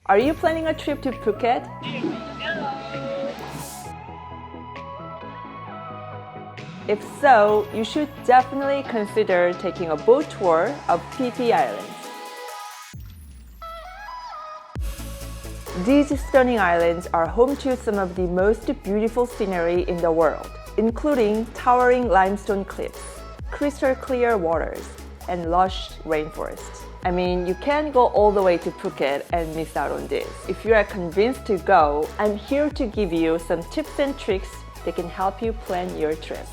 Are you planning a trip to Phuket? If so, you should definitely consider taking a boat tour of Phi Phi Islands. These stunning islands are home to some of the most beautiful scenery in the world, including towering limestone cliffs, crystal clear waters, and lush rainforests. I mean, you can't go all the way to Phuket and miss out on this. If you are convinced to go, I'm here to give you some tips and tricks that can help you plan your trip.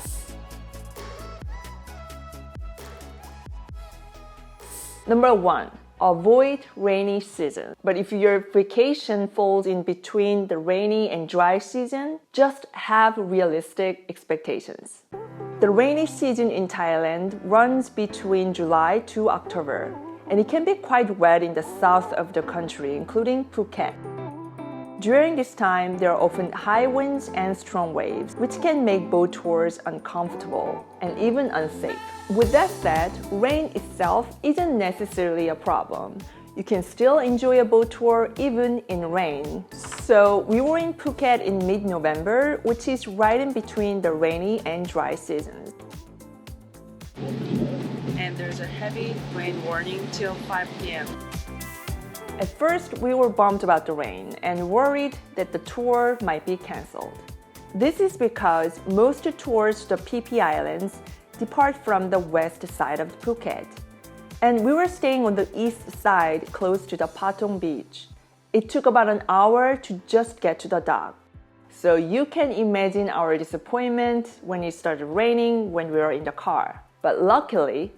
Number 1. Avoid rainy season. But if your vacation falls in between the rainy and dry season, just have realistic expectations. The rainy season in Thailand runs between July to October, and it can be quite wet in the south of the country, including Phuket. During this time, there are often high winds and strong waves, which can make boat tours uncomfortable and even unsafe. With that said, rain itself isn't necessarily a problem. You can still enjoy a boat tour even in rain. So we were in Phuket in mid-November, which is right in between the rainy and dry seasons. And there's a heavy rain warning till 5 p.m. At first, we were bummed about the rain and worried that the tour might be cancelled. This is because most tours to the Phi Phi Islands depart from the west side of Phuket. And we were staying on the east side close to the Patong beach. It took about an hour to just get to the dock. So you can imagine our disappointment when it started raining when we were in the car. But luckily,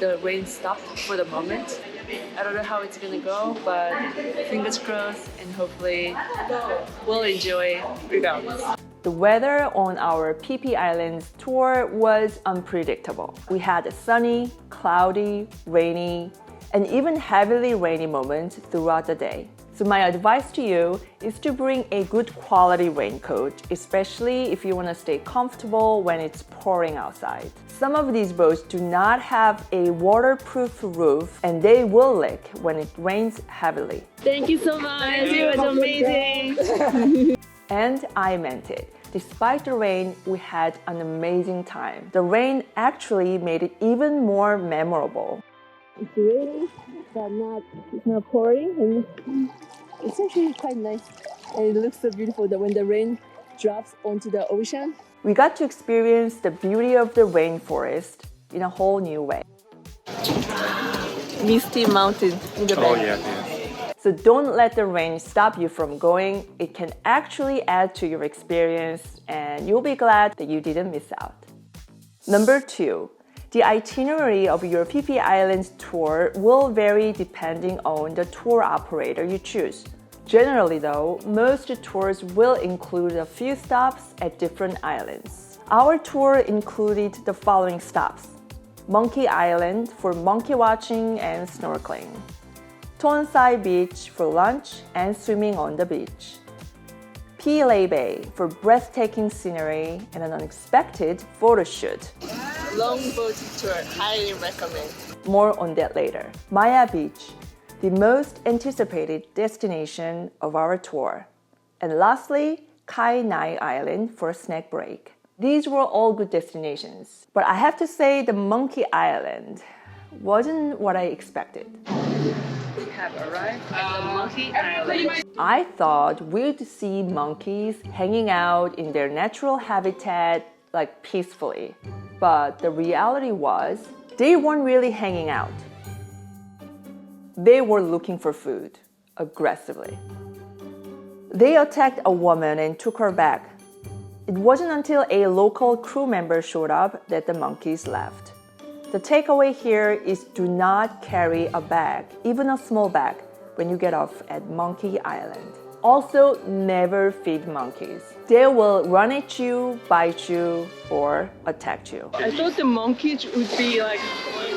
the rain stopped for the moment. I don't know how it's gonna go, but fingers crossed, and hopefully we'll enjoy regardless. The weather on our Phi Phi Islands tour was unpredictable. We had a sunny, cloudy, rainy, and even heavily rainy moments throughout the day. So my advice to you is to bring a good quality raincoat, especially if you want to stay comfortable when it's pouring outside. Some of these boats do not have a waterproof roof and they will leak when it rains heavily. Thank you so much. It was amazing. And I meant it. Despite the rain, we had an amazing time. The rain actually made it even more memorable. It's raining, but it's not pouring, and it's actually quite nice. And it looks so beautiful that when the rain drops onto the ocean. We got to experience the beauty of the rainforest in a whole new way. Misty mountain in the back. Oh yeah. So don't let the rain stop you from going. It can actually add to your experience and you'll be glad that you didn't miss out. Number 2. The itinerary of your Phi Phi Islands tour will vary depending on the tour operator you choose. Generally though, most tours will include a few stops at different islands. Our tour included the following stops: Monkey Island for monkey watching and snorkeling, Tonsai Beach for lunch and swimming on the beach, Phi Bay for breathtaking scenery and an unexpected photo shoot. Long boat tour, highly recommend. More on that later. Maya Beach, the most anticipated destination of our tour. And lastly, Kai Nai Island for a snack break. These were all good destinations, but I have to say the Monkey Island wasn't what I expected. We have arrived at the Monkey Island. I thought we'd see monkeys hanging out in their natural habitat, like peacefully. But the reality was, they weren't really hanging out. They were looking for food, aggressively. They attacked a woman and took her bag. It wasn't until a local crew member showed up that the monkeys left. The takeaway here is do not carry a bag, even a small bag, when you get off at Monkey Island. Also, never feed monkeys. They will run at you, bite you, or attack you. I thought the monkeys would be like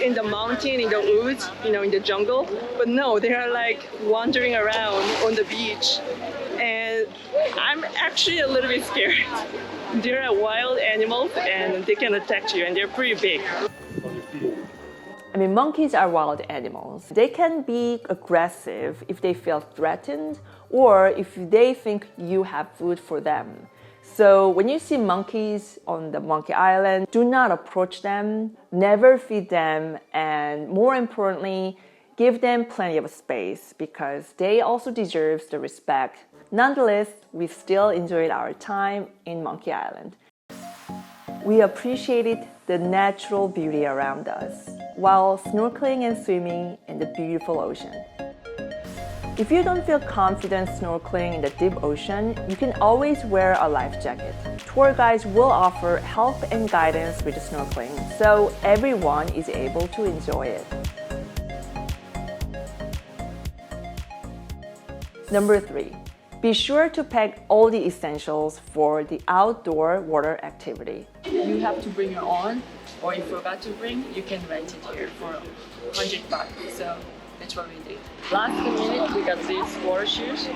in the mountain, in the woods, in the jungle. But no, they are like wandering around on the beach. And I'm actually a little bit scared. They're wild animals and they can attack you and they're pretty big. I mean, monkeys are wild animals. They can be aggressive if they feel threatened or if they think you have food for them. So when you see monkeys on the Monkey Island, do not approach them, never feed them, and more importantly, give them plenty of space because they also deserve the respect. Nonetheless, we still enjoyed our time in Monkey Island. We appreciated the natural beauty around us while snorkeling and swimming in the beautiful ocean. If you don't feel confident snorkeling in the deep ocean, you can always wear a life jacket. Tour guides will offer help and guidance with the snorkeling, so everyone is able to enjoy it. Number 3. Be sure to pack all the essentials for the outdoor water activity. You have to bring your own, or if you forgot to bring, you can rent it here for 100 baht. So that's what we did. Last minute, we got these water shoes.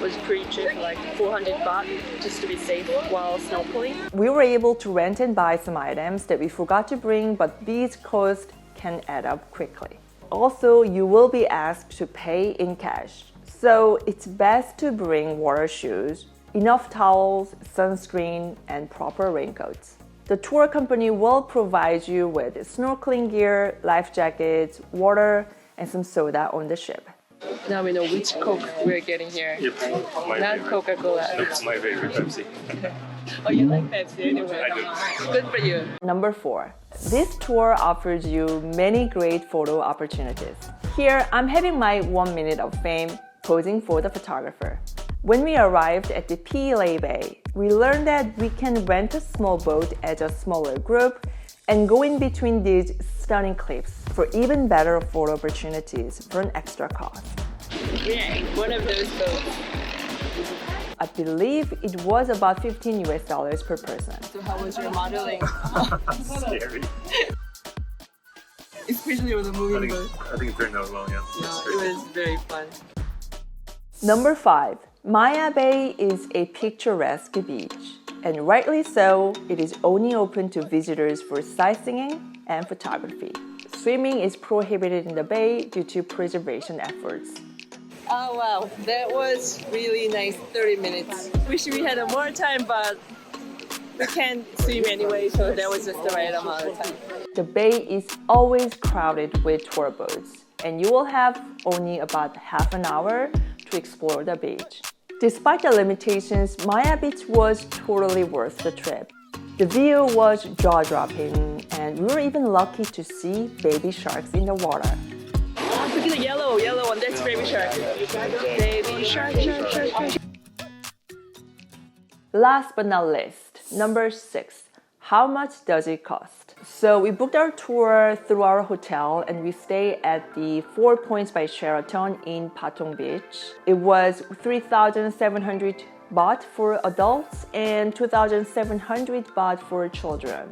Was pretty cheap, like 400 baht, just to be safe while snorkeling. We were able to rent and buy some items that we forgot to bring, but these costs can add up quickly. Also, you will be asked to pay in cash. So it's best to bring water shoes, enough towels, sunscreen, and proper raincoats. The tour company will provide you with snorkeling gear, life jackets, water, and some soda on the ship. Now we know which Coke we're getting here. Yep, my Not favorite. Coca-Cola. That's my favorite Pepsi. Oh, you like Pepsi anyway? I do. Good for you. Number 4. This tour offers you many great photo opportunities. Here, I'm having my 1 minute of fame posing for the photographer. When we arrived at the Phi Bay, we learned that we can rent a small boat as a smaller group and go in between these stunning cliffs for even better photo opportunities for an extra cost. Yeah, one of those boats. I believe it was about $15 per person. So how was your modeling? Scary. Especially with the moving boat. I think it turned out well, yeah. Yeah, it was very fun. Number 5. Maya Bay is a picturesque beach, and rightly so, it is only open to visitors for sightseeing and photography. Swimming is prohibited in the bay due to preservation efforts. Oh wow, that was really nice 30 minutes. Wish we had more time, but we can't swim anyway, so that was just the right amount of time. The bay is always crowded with tour boats, and you will have only about half an hour to explore the beach. Despite the limitations, Maya Beach was totally worth the trip. The view was jaw-dropping, and we were even lucky to see baby sharks in the water. Look at the yellow one, that's baby shark. Baby shark, shark, shark, shark. Last but not least, number 6. How much does it cost? So we booked our tour through our hotel and we stayed at the 4 Points by Sheraton in Patong Beach. It was 3,700 baht for adults and 2,700 baht for children,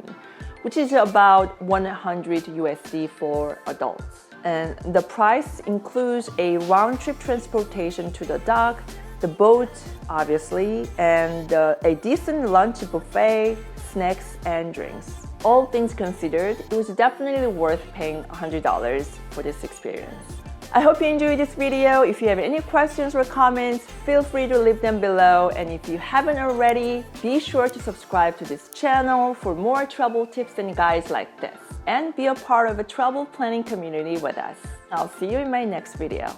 which is about 100 USD for adults. And the price includes a round-trip transportation to the dock, the boat, obviously, and a decent lunch buffet, snacks, and drinks. All things considered, it was definitely worth paying $100 for this experience. I hope you enjoyed this video. If you have any questions or comments, feel free to leave them below. And if you haven't already, be sure to subscribe to this channel for more travel tips and guides like this. And be a part of a travel planning community with us. I'll see you in my next video.